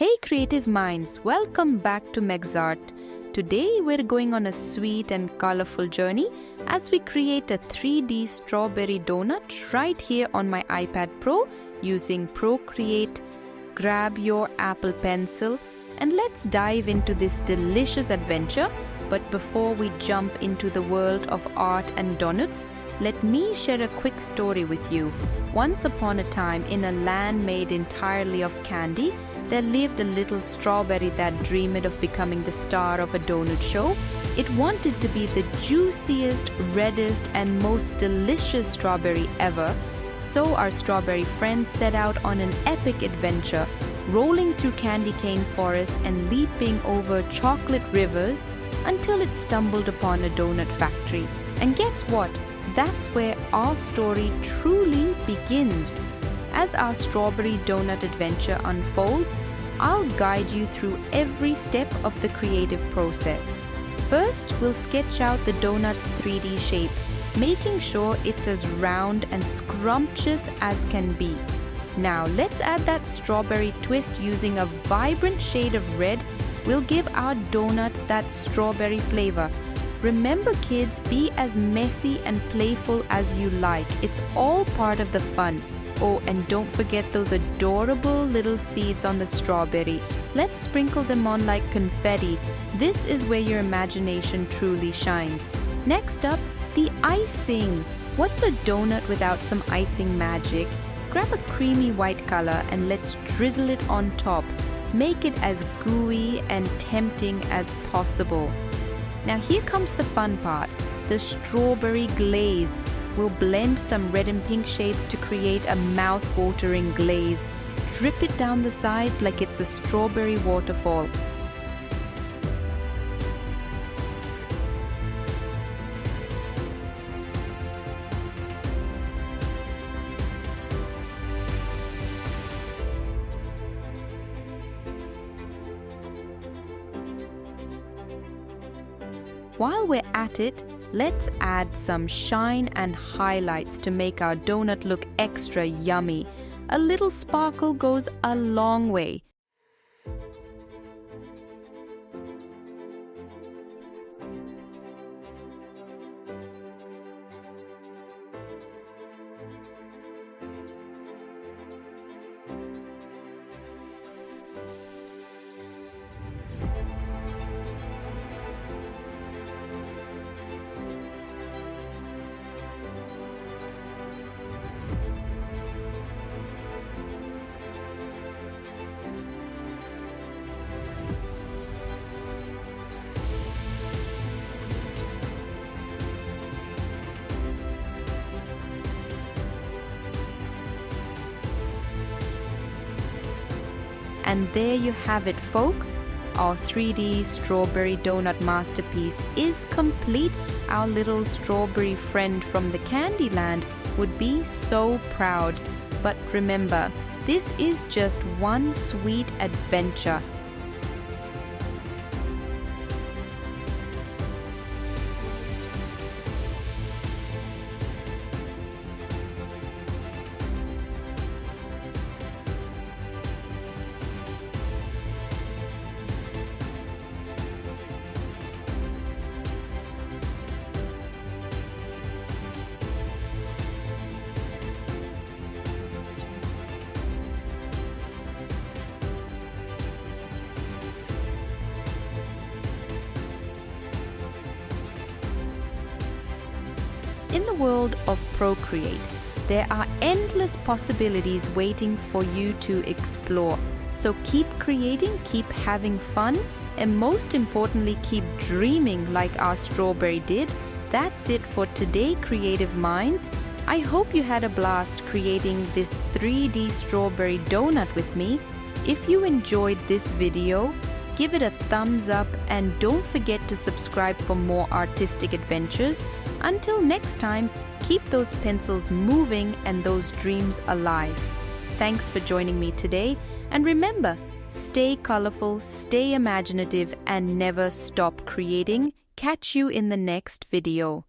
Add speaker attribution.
Speaker 1: Hey creative minds, welcome back to MeggzArt. Today we're going on a sweet and colorful journey as we create a 3D strawberry donut right here on my iPad Pro using Procreate. Grab your Apple Pencil and let's dive into this delicious adventure. But before we jump into the world of art and donuts, let me share a quick story with you. Once upon a time, in a land made entirely of candy, there lived a little strawberry that dreamed of becoming the star of a donut show. It wanted to be the juiciest, reddest, and most delicious strawberry ever. So our strawberry friends set out on an epic adventure, rolling through candy cane forests and leaping over chocolate rivers until it stumbled upon a donut factory. And guess what? That's where our story truly begins. As our strawberry donut adventure unfolds, I'll guide you through every step of the creative process. First, we'll sketch out the donut's 3D shape, making sure it's as round and scrumptious as can be. Now, let's add that strawberry twist using a vibrant shade of red. We'll give our donut that strawberry flavor. Remember kids, be as messy and playful as you like. It's all part of the fun. Oh, and don't forget those adorable little seeds on the strawberry. Let's sprinkle them on like confetti. This is where your imagination truly shines. Next up, the icing. What's a donut without some icing magic? Grab a creamy white color and let's drizzle it on top. Make it as gooey and tempting as possible. Now here comes the fun part, the strawberry glaze. We'll blend some red and pink shades to create a mouth-watering glaze. Drip it down the sides like it's a strawberry waterfall. While we're at it, let's add some shine and highlights to make our donut look extra yummy. A little sparkle goes a long way. And there you have it, folks. Our 3D strawberry donut masterpiece is complete. Our little strawberry friend from the candy land would be so proud. But remember, this is just one sweet adventure. In the world of Procreate, there are endless possibilities waiting for you to explore. So keep creating, keep having fun, and most importantly, keep dreaming like our strawberry did. That's it for today, creative minds. I hope you had a blast creating this 3D strawberry donut with me. If you enjoyed this video, give it a thumbs up and don't forget to subscribe for more artistic adventures. Until next time, keep those pencils moving and those dreams alive. Thanks for joining me today, and remember, stay colorful, stay imaginative, and never stop creating. Catch you in the next video.